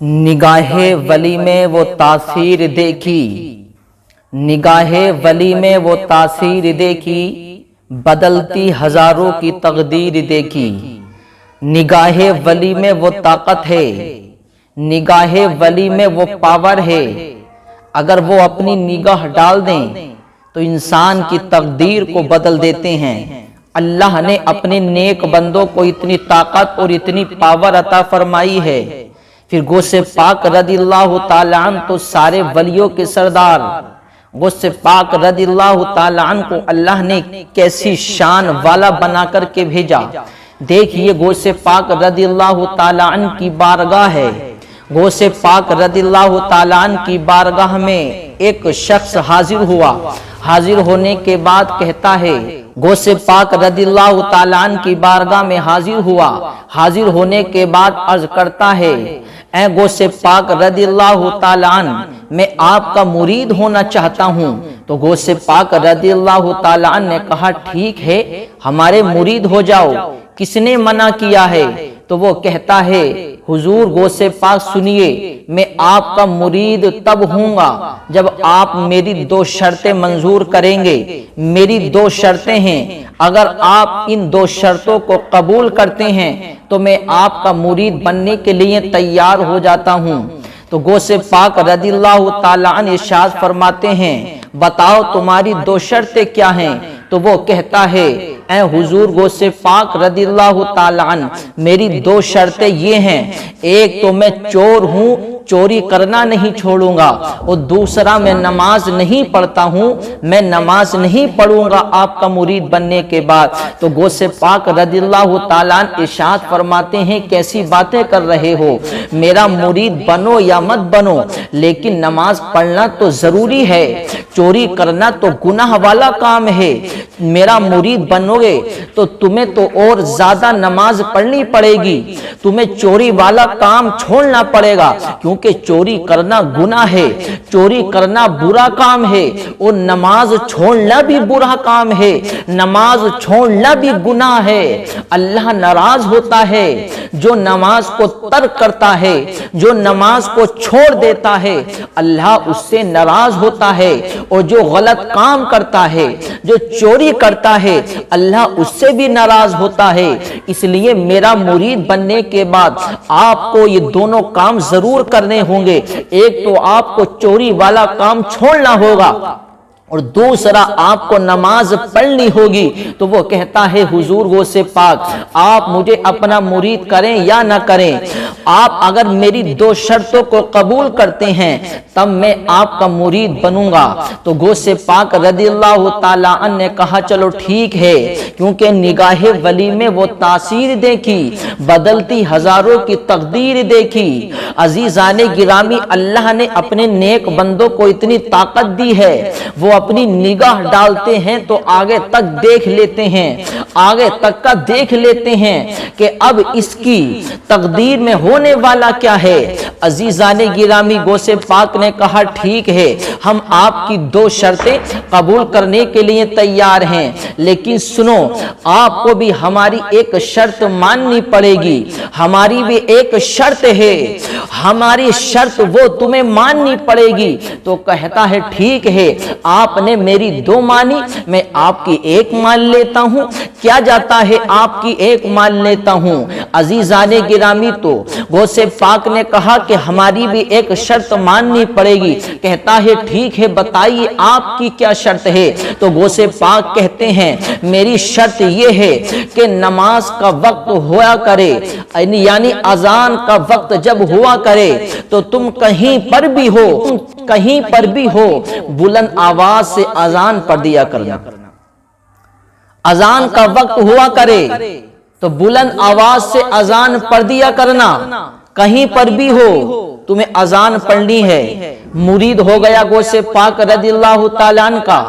نگاہ ولی میں وہ تاثیر دیکھی، نگاہ ولی میں وہ تاثیر دیکھی، بدلتی ہزاروں کی تقدیر دیکھی۔ نگاہ ولی میں وہ طاقت ہے، نگاہ ولی میں وہ پاور ہے، اگر وہ اپنی نگاہ ڈال دیں تو انسان کی تقدیر کو بدل دیتے ہیں۔ اللہ نے اپنے نیک بندوں کو اتنی طاقت اور اتنی پاور عطا فرمائی ہے۔ پھر غوث پاک رضی اللہ تعالیٰ عنہ تو سارے ولیوں کے سردار، غوث پاک رضی اللہ تعالیٰ عنہ کو اللہ نے کیسی شان والا بنا کر کے بھیجا۔ دیکھیے غوث پاک رضی اللہ تعالیٰ عنہ کی بارگاہ ہے، غوث پاک رضی اللہ تعالیٰ عنہ کی بارگاہ میں ایک شخص حاضر ہوا۔ حاضر ہونے کے بعد کہتا ہے، غوث پاک رضی اللہ تعالیٰ عنہ کی بارگاہ میں حاضر ہوا۔ حاضر ہونے کے بعد عرض کرتا ہے، اے غوث پاک رضی اللہ تعالیٰ عنہ، میں آپ کا مرید ہونا چاہتا ہوں۔ تو غوث پاک رضی اللہ تعالیٰ عنہ نے کہا، ٹھیک ہے ہمارے مرید ہو جاؤ، کس نے منع کیا ہے؟ تو وہ کہتا ہے، حضور غوث پاک سنیے، میں آپ کا مرید تب ہوں گا جب آپ میری دو شرطیں منظور کریں گے۔ میری دو شرطیں ہیں، اگر آپ ان دو شرطوں کو قبول کرتے ہیں تو میں آپ کا مرید بننے کے لیے تیار ہو جاتا ہوں۔ تو غوث پاک رضی اللہ تعالیٰ عنہ ارشاد فرماتے ہیں، بتاؤ تمہاری دو شرطیں کیا ہیں؟ تو وہ کہتا ہے، اے حضور غوث پاک رضی اللہ تعالیٰ عنہ، میری دو شرطیں یہ ہیں، ایک تو میں چور ہوں، چوری کرنا نہیں چھوڑوں گا، اور دوسرا میں نماز نہیں پڑھتا ہوں، میں نماز نہیں پڑھوں گا آپ کا مرید بننے کے بعد۔ تو غوث پاک رضی اللہ تعالیٰ عنہ ارشاد فرماتے ہیں، کیسی باتیں کر رہے ہو؟ میرا مرید بنو یا مت بنو، لیکن نماز پڑھنا تو ضروری ہے، چوری کرنا تو گناہ والا کام ہے۔ میرا مرید بنو گے تو تمہیں تو اور زیادہ نماز پڑھنی پڑے گی، تمہیں چوری والا کام چھوڑنا پڑے گا، کیونکہ چوری کرنا گناہ ہے، چوری کرنا برا کام ہے، اور نماز چھوڑنا بھی برا کام ہے، نماز چھوڑنا بھی گناہ ہے۔ اللہ ناراض ہوتا ہے جو نماز کو ترک کرتا ہے، جو نماز کو چھوڑ دیتا ہے، اللہ اس سے ناراض ہوتا ہے، اور جو غلط کام کرتا ہے، جو چوری کرتا ہے، اللہ اس سے بھی ناراض ہوتا ہے۔ اس لیے میرا مرید بننے کے بعد آپ کو یہ دونوں کام ضرور کرنے ہوں گے، ایک تو آپ کو چوری والا کام چھوڑنا ہوگا، اور دوسرا آپ کو نماز پڑھنی ہوگی۔ تو وہ کہتا ہے، حضور غوث پاک آپ مجھے اپنا مرید کریں یا نہ کریں، آپ اگر میری دو شرطوں کو قبول کرتے ہیں تب میں آپ کا مرید بنوں گا۔ تو غوث پاک رضی اللہ تعالیٰ عنہ نے کہا، چلو ٹھیک ہے، کیونکہ نگاہ ولی میں وہ تاثیر دیکھی، بدلتی ہزاروں کی تقدیر دیکھی۔ عزیزان گرامی، اللہ نے اپنے نیک بندوں کو اتنی طاقت دی ہے، وہ اپنی نگاہ ڈالتے ہیں تو آگے تک دیکھ لیتے ہیں، آگے تک کا دیکھ لیتے ہیں کہ اب اس کی تقدیر میں ہونے والا کیا ہے۔ عزیزان گرامی، غوث پاک نے کہا، ٹھیک ہے ہم آپ کی دو شرطیں قبول کرنے کے لیے تیار ہیں، لیکن سنو، آپ کو بھی ہماری ایک شرط ماننی پڑے گی، ہماری بھی ایک شرط ہے، ہماری شرط وہ تمہیں ماننی پڑے گی۔ تو کہتا ہے، ٹھیک ہے آپ نے میری دو مانی، میں آپ کی ایک مان لیتا ہوں، کیا جاتا ہے آپ کی ایک مان لیتا ہوں۔ عزیزان گرامی، تو غوث پاک نے کہا کہ ہماری بھی ایک شرط ماننی پڑے گی۔ کہتا ہے، ٹھیک ہے بتائیے آپ کی کیا شرط ہے؟ تو غوث پاک کہتے ہیں، میری شرط یہ ہے کہ نماز کا وقت ہوا کرے، یعنی اذان کا وقت جب ہوا کرے تو تم کہیں پر بھی ہو، کہیں پر بھی ہو، بلند آواز سے اذان پڑھ دیا کرنا۔ اذان کا وقت ہوا کرے تو بلند آواز سے اذان پڑھ دیا کرنا، کہیں پر بھی ہو، تمہیں اذان پڑھنی ہے۔ مرید ہو گیا غوث پاک رضی اللہ تعالیٰ عنہ کا،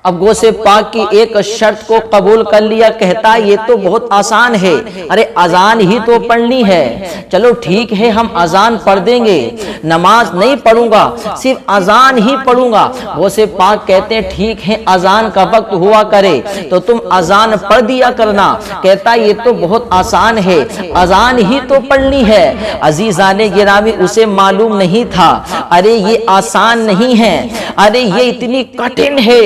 اب غوث پاک کی ایک شرط کو قبول کر لیا، کہتا یہ تو بہت آسان ہے، ارے اذان ہی تو پڑھنی ہے، چلو ٹھیک ہے ہم اذان پڑھ دیں گے، نماز نہیں پڑھوں گا، صرف اذان ہی پڑھوں گا۔ غوث پاک کہتے ہیں ٹھیک ہے اذان کا وقت ہوا کرے تو تم اذان پڑھ دیا کرنا، کہتا یہ تو بہت آسان ہے، اذان ہی تو پڑھنی ہے۔ عزیزان گرامی اسے معلوم نہیں تھا ارے یہ آسان نہیں ہے، ارے یہ اتنی کٹھن ہے،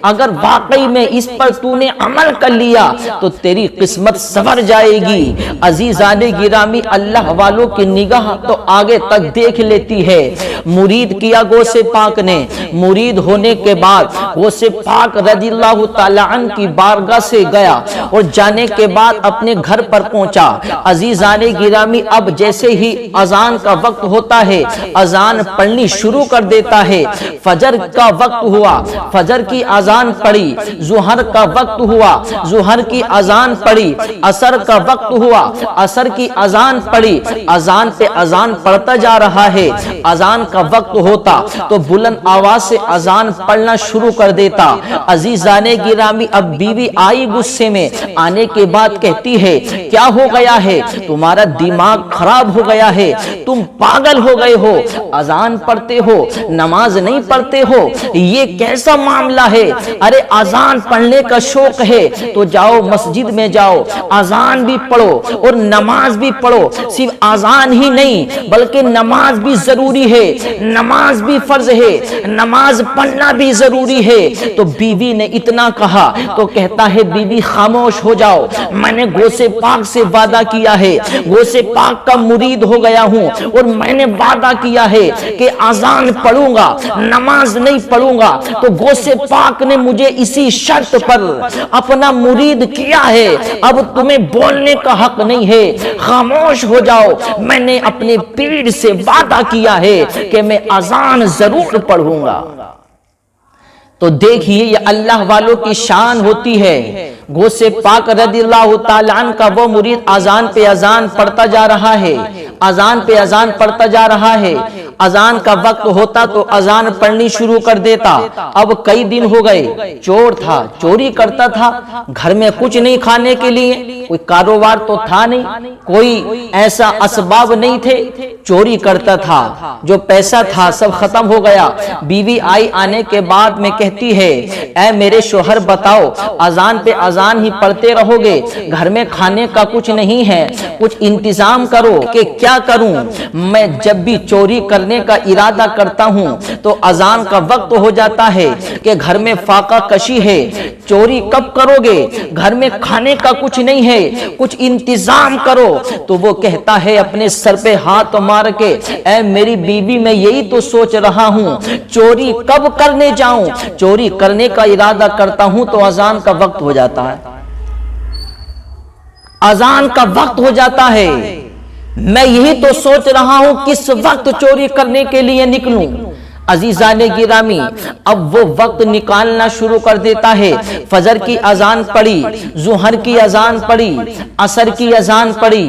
اگر واقعی میں اس پر تو نے عمل کر لیا تو تیری قسمت سنور جائے گی۔ عزیزان گرامی اللہ والوں کی نگاہ تو آگے تک دیکھ لیتی ہے۔ مرید کیا غوث پاک نے، مرید ہونے کے بعد غوث پاک رضی اللہ تعالی عنہ کی بارگاہ سے گیا اور جانے کے بعد اپنے گھر پر پہنچا۔ عزیزان گرامی اب جیسے ہی اذان کا وقت ہوتا ہے اذان پڑھنی شروع کر دیتا ہے۔ فجر کا وقت ہوا، فجر کی اذان پڑھی، ظہر کا وقت ہوا، ظہر کی اذان پڑھی، عصر کا وقت ہوا، عصر کی اذان پڑھی، اذان پہ اذان پڑھتا جا رہا ہے۔ اذان کا وقت ہوتا تو بلند آواز سے اذان پڑھنا شروع کر دیتا۔ عزیزان گرامی اب بیوی آئی غصے میں، آنے کے بعد کہتی ہے کیا ہو گیا ہے، تمہارا دماغ خراب ہو گیا ہے، تم پاگل ہو گئے ہو، اذان پڑھتے ہو نماز نہیں پڑھتے ہو، یہ کیسا معاملہ ہے؟ ارے اذان پڑھنے کا شوق ہے تو جاؤ مسجد میں جاؤ، اذان بھی پڑھو اور نماز بھی پڑھو، صرف اذان ہی نہیں بلکہ نماز بھی ضروری ہے، نماز بھی فرض ہے، نماز پڑھنا بھی ضروری ہے۔ تو بیوی نے اتنا کہا تو کہتا ہے بیوی خاموش ہو جاؤ، میں نے غوث پاک سے وعدہ کیا ہے، غوث پاک کا مرید ہو گیا ہوں اور میں نے وعدہ کیا ہے کہ اذان پڑھوں گا نماز نہیں پڑھوں گا، تو غوث پاک نے مجھے اسی شرط پر اپنا مرید کیا ہے، اب تمہیں بولنے کا حق نہیں ہے، خاموش ہو جاؤ، میں نے اپنے پیر سے وعدہ کیا ہے کہ میں اذان ضرور پڑھوں گا۔ تو دیکھیے یہ اللہ والوں کی شان ہوتی ہے۔ غوث پاک رضی اللہ تعالیٰ عنہ کا وہ مرید اذان پہ اذان پڑھتا جا رہا ہے، اذان پہ اذان پڑھتا جا رہا ہے، اذان کا وقت ہوتا تو اذان پڑھنی شروع کر دیتا۔ اب کئی دن ہو گئے، چور تھا، چوری کرتا تھا، گھر میں کچھ نہیں کھانے کے لیے، کوئی کاروبار تو تھا نہیں، کوئی ایسا اسباب نہیں تھے، چوری کرتا تھا، جو پیسہ تھا سب ختم ہو گیا۔ بیوی آئی، آنے کے بعد میں کہتی ہے اے میرے شوہر بتاؤ اذان پہ اذان ہی پڑھتے رہو گے، گھر میں کھانے کا کچھ نہیں ہے، کچھ انتظام کرو کہ کیا کروں، میں جب بھی چوری کرنے کا ارادہ کرتا ہوں تو اذان کا وقت ہو جاتا ہے کہ گھر میں فاقہ کشی ہے، چوری کب کرو گے، گھر میں کھانے کا کچھ نہیں ہے، کچھ انتظام کرو۔ تو وہ کہتا ہے اپنے سر پہ ہاتھ مار کے اے میری بیوی میں یہی تو سوچ رہا ہوں چوری کب کرنے جاؤں، چوری کرنے کا ارادہ کرتا ہوں تو اذان کا وقت ہو جاتا ہے، اذان کا وقت ہو جاتا ہے، میں یہی تو سوچ رہا ہوں کس وقت چوری کرنے کے لیے نکلوں۔ عزیزان گرامی اب وہ وقت نکالنا شروع کر دیتا ہے، فجر کی اذان پڑھی، ظہر کی اذان پڑھی، عصر کی اذان پڑھی،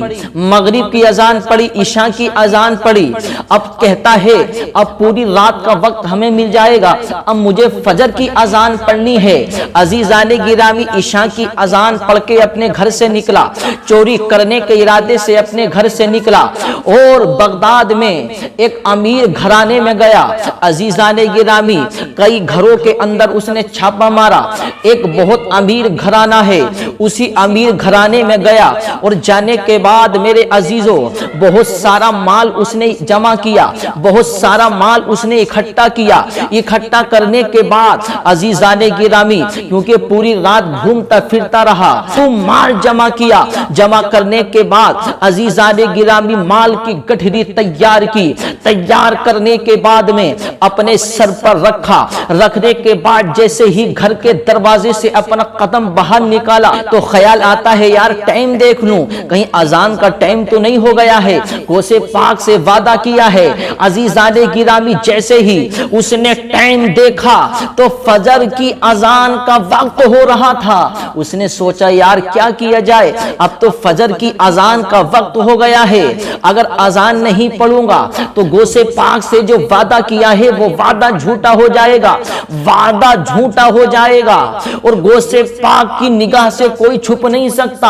مغرب کی اذان پڑھی، عشاء کی اذان پڑھی، اب کہتا ہے اب پوری رات کا وقت ہمیں مل جائے گا، اب مجھے فجر کی اذان پڑھنی ہے۔ عزیزان گرامی عشاء کی اذان پڑھ کے اپنے گھر سے نکلا، چوری کرنے کے ارادے سے اپنے گھر سے نکلا اور بغداد میں ایک امیر گھرانے میں گیا۔ عزیزان گرامی کئی گھروں کے اندر اس نے چھاپا مارا، ایک بہت امیر گھرانہ ہے، اسی امیر گھرانے میں گیا اور جانے کے بعد میرے عزیزوں بہت سارا مال اس نے جمع کیا، بہت سارا مال اس نے اکٹھا کیا۔ اکٹھا کرنے کے بعد عزیزان گرامی کیونکہ پوری رات گھومتا پھرتا رہا تو مال جمع کیا، جمع کرنے کے بعد عزیزان گرامی مال کی گٹھری تیار کی، تیار کرنے کے بعد میں اپنے سر پر رکھا، رکھنے کے بعد جیسے ہی گھر کے دروازے سے اپنا قدم باہر نکالا تو خیال آتا ہے یار ٹائم دیکھ لوں، کہیں اذان کا ٹائم تو نہیں ہو گیا ہے، غوث پاک سے وعدہ کیا ہے۔ عزیزان گرامی جیسے ہی اس نے ٹائم دیکھا تو فجر کی اذان کا وقت ہو رہا تھا۔ اس نے سوچا یار کیا کیا جائے، اب تو فجر کی اذان کا وقت ہو گیا ہے، اگر اذان نہیں پڑھوں گا تو غوث پاک سے جو وعدہ کیا ہے وہ وعدہ جھوٹا ہو جائے گا، وعدہ جھوٹا ہو جائے گا اور غوث پاک کی نگاہ سے کوئی چھپ نہیں سکتا۔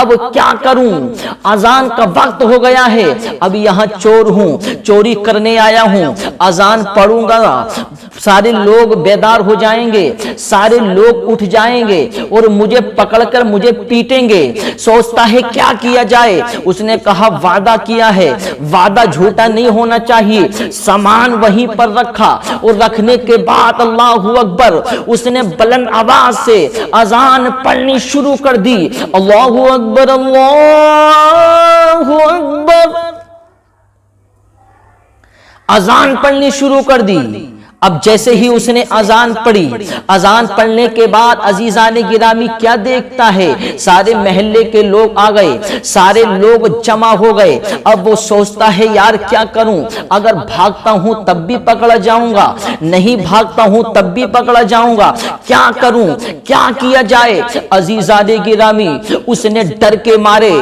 اب کیا کروں، اذان کا وقت ہو گیا ہے، اب یہاں چور ہوں، چوری کرنے آیا ہوں، اذان پڑھوں گا سارے لوگ بیدار ہو جائیں گے، سارے لوگ اٹھ جائیں گے اور مجھے پکڑ کر مجھے پیٹیں گے۔ سوچتا ہے کیا کیا جائے، اس نے کہا وعدہ کیا ہے، وعدہ جھوٹا نہیں ہونا چاہیے، سامان وہیں پر رکھا اور رکھنے کے بعد اللہ اکبر اس نے بلند آواز سے اذان پڑھنی شروع کر دی۔ اللہ اکبر اللہ اکبر، اذان پڑھنی شروع کر دی۔ اب جیسے ہی اس نے اذان پڑھی، اذان پڑھنے کے بعد عزیزان گرامی کیا دیکھتا ہے، سارے محلے کے لوگ آ گئے، سارے لوگ جمع ہو گئے۔ اب وہ سوچتا ہے یار کیا کروں، اگر بھاگتا ہوں تب بھی پکڑا جاؤں گا، نہیں بھاگتا ہوں تب بھی پکڑا جاؤں گا، کیا کروں، کیا کیا جائے۔ عزیزان گرامی اس نے ڈر کے مارے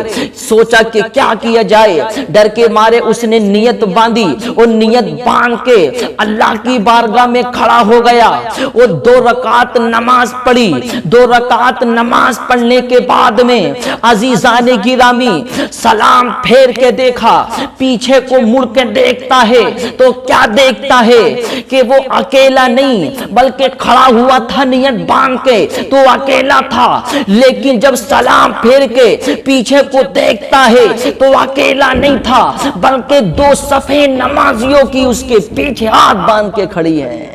سوچا کہ کیا کیا جائے، ڈر کے مارے اس نے نیت باندھی اور نیت باندھ کے اللہ کی بارگاہ میں کھڑا ہو گیا اور 2 رکعت نماز پڑھی۔ 2 رکعت نماز پڑھنے کے بعد میں عزیزان گرامی سلام پھیر کے دیکھا، پیچھے کو مڑ کے دیکھتا ہے تو کیا دیکھتا ہے کہ وہ اکیلا نہیں بلکہ کھڑا ہوا تھا نیت باندھ کے، تو اکیلا تھا، لیکن جب سلام پھیر کے پیچھے کو دیکھتا ہے تو اکیلا نہیں تھا بلکہ 2 صفیں نمازیوں کی اس کے پیچھے ہاتھ باندھ کے کھڑی ہے۔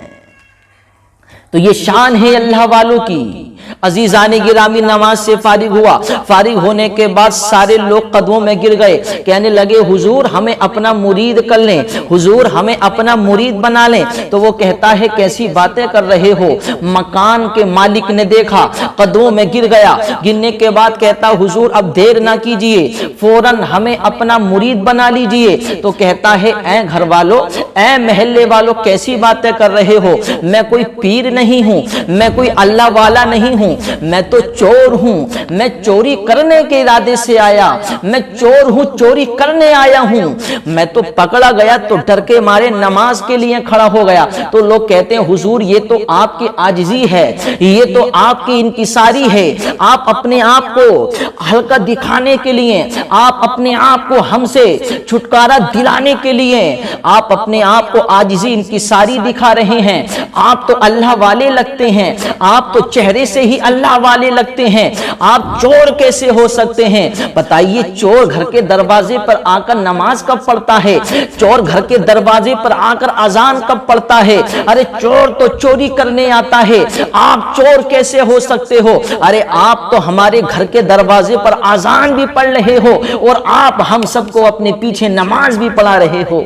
تو یہ شان ہے اللہ والوں کی۔ عزیزان گرامی نماز سے فارغ ہوا، فارغ ہونے کے بعد سارے لوگ قدموں میں گر گئے، کہنے لگے حضور ہمیں اپنا مرید کر لیں، حضور ہمیں اپنا مرید بنا لیں۔ تو وہ کہتا ہے کیسی باتیں کر رہے ہو، مکان کے مالک نے دیکھا، قدموں میں گر گیا، گرنے کے بعد کہتا حضور اب دیر نہ کیجئے، فوراً ہمیں اپنا مرید بنا لیجئے۔ تو کہتا ہے اے گھر والو، اے محلے والو، کیسی باتیں کر رہے ہو، میں کوئی پیر نہیں ہوں، میں کوئی اللہ والا نہیں ہوں، میں تو چور ہوں، میں چوری کرنے کے ارادے سے آیا، میں چور ہوں، چوری کرنے آیا ہوں۔ میں تو پکڑا گیا تو ڈر کے مارے نماز کے لیے کھڑا ہو گیا۔ تو لوگ کہتے ہیں حضور یہ تو آپ کی عاجزی ہے، یہ تو آپ کی انکساری ہے، آپ اپنے آپ کو ہلکا دکھانے کے لیے، آپ اپنے آپ کو ہم سے چھٹکارا دلانے کے لیے آپ اپنے آپ کو عاجزی انکساری دکھا رہے ہیں، آپ تو اللہ والے لگتے ہیں، آپ تو چہرے سے ہی اللہ والے لگتے ہیں، آپ چور کیسے ہو سکتے ہیں؟ بتائیے چور گھر کے دروازے پر آ کر نماز کب پڑھتا ہے؟ چور گھر کے دروازے پر آ کر اذان کب پڑھتا ہے؟ ارے چور تو چوری کرنے آتا ہے، آپ چور کیسے ہو سکتے ہو؟ ارے آپ تو ہمارے گھر کے دروازے پر اذان بھی پڑھ رہے ہو اور آپ ہم سب کو اپنے پیچھے نماز بھی پڑھا رہے ہو۔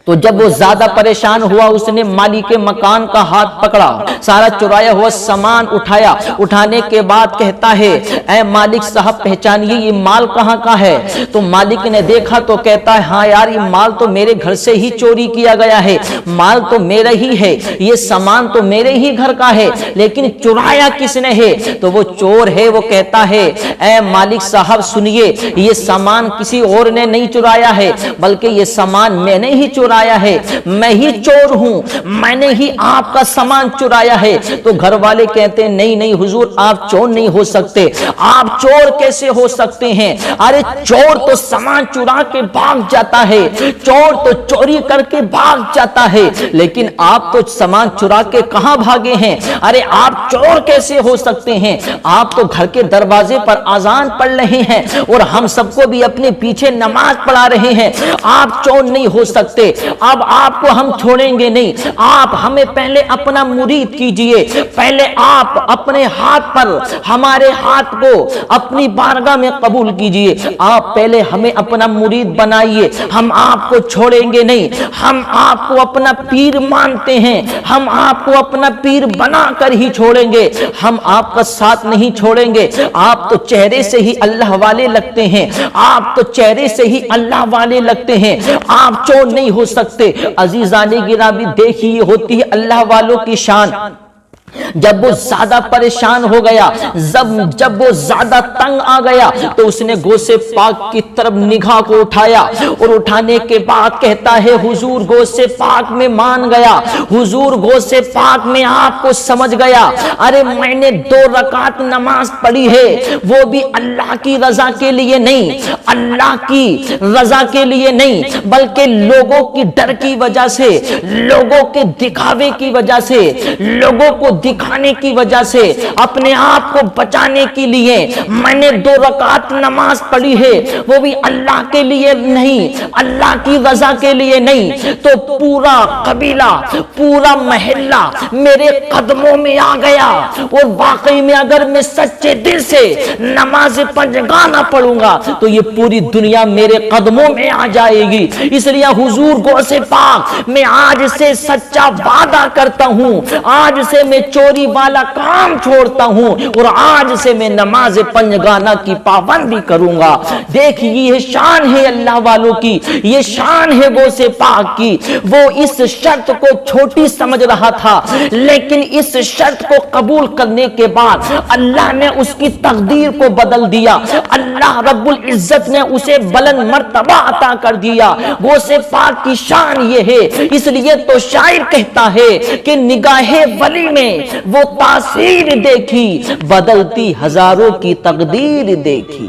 تو جب وہ زیادہ پریشان ہوا اس نے مالک مکان کا ہاتھ پکڑا، سارا چرایا ہوا سامان اٹھایا، اٹھانے کے بعد کہتا ہے اے مالک صاحب پہچانیے یہ مال کہاں کا ہے؟ تو مالک نے دیکھا تو کہتا ہے ہاں یار یہ مال تو میرے گھر سے ہی چوری کیا گیا ہے، مال تو میرا ہی ہے، یہ سامان تو میرے ہی گھر کا ہے، لیکن چرایا کس نے ہے؟ تو وہ چور ہے، وہ کہتا ہے اے مالک صاحب سنیے، یہ سامان کسی اور نے نہیں چرایا ہے بلکہ یہ سامان میں نے ہی چرایا ہے، میں ہی چور ہوں، میں نے ہی آپ کا سامان چرایا ہے۔ تو گھر والے کہتے ہیں نہیں نہیں حضور آپ چور نہیں ہو سکتے، آپ چور کیسے ہو سکتے ہیں؟ ارے چور تو سامان چرا کے بھاگ جاتا ہے، چور تو چوری کر کے بھاگ جاتا ہے، لیکن آپ تو سامان چرا کے کہاں بھاگے ہیں؟ ارے آپ چور کیسے ہو سکتے ہیں؟ آپ تو گھر کے دروازے پر اذان پڑھ رہے ہیں اور ہم سب کو بھی اپنے پیچھے نماز پڑھا رہے ہیں، آپ چور نہیں ہو سکتے۔ اب آپ کو ہم چھوڑیں گے نہیں، آپ ہمیں پہلے اپنا مرید کیجئے، پہلے آپ اپنے ہاتھ پر ہمارے ہاتھ کو اپنی بارگاہ میں قبول کیجئے، آپ پہلے ہمیں اپنا مرید بنائیے، ہم آپ کو چھوڑیں گے نہیں، ہم آپ کو اپنا پیر مانتے ہیں، ہم آپ کو اپنا پیر بنا کر ہی چھوڑیں گے، ہم آپ کا ساتھ نہیں چھوڑیں گے۔ آپ تو چہرے سے ہی اللہ والے لگتے ہیں، آپ تو چہرے سے ہی اللہ والے لگتے ہیں، آپ چور نہیں ہو سکتے۔ عزیزان گرامی دیکھیے ہوتی ہے اللہ والوں کی شان، جب وہ زیادہ پریشان ہو گیا، جب وہ زیادہ تنگ آ گیا تو اس نے غوث پاک کی طرف نگاہ کو اٹھایا، اور اٹھانے کے بعد کہتا ہے حضور غوث پاک میں مان گیا، حضور غوث پاک میں آپ کو سمجھ گیا، ارے میں نے 2 رکعت نماز پڑھی ہے وہ بھی اللہ کی رضا کے لیے نہیں، اللہ کی رضا کے لیے نہیں، بلکہ لوگوں کی ڈر کی وجہ سے، لوگوں کے دکھاوے کی وجہ سے، لوگوں کو دکھانے کی وجہ سے، اپنے آپ کو بچانے کے لیے میں نے 2 رکعت نماز پڑھی ہے وہ بھی اللہ کے لیے نہیں، اللہ کی رضا کے لیے نہیں۔ تو پورا قبیلہ، پورا محلہ میرے قدموں میں آ گیا، اور واقعی میں اگر میں سچے دل سے نماز پنجگانہ پڑھوں گا تو یہ پوری دنیا میرے قدموں میں آ جائے گی۔ اس لیے حضور غوث پاک میں آج سے سچا وعدہ کرتا ہوں، آج سے میں چوری والا کام چھوڑتا ہوں، اور آج سے میں نماز پنجگانہ کی پابندی کروں گا۔ دیکھیے یہ شان ہے اللہ والوں کی، یہ شان ہے غوث پاک کی۔ وہ اس شرط کو چھوٹی سمجھ رہا تھا، لیکن اس شرط کو قبول کرنے کے بعد اللہ نے اس کی تقدیر کو بدل دیا، اللہ رب العزت نے اسے بلند مرتبہ عطا کر دیا۔ غوث پاک کی شان یہ ہے، اس لیے تو شاعر کہتا ہے کہ نگاہ ولی میں وہ تاثیر دیکھی، بدلتی ہزاروں کی تقدیر دیکھی۔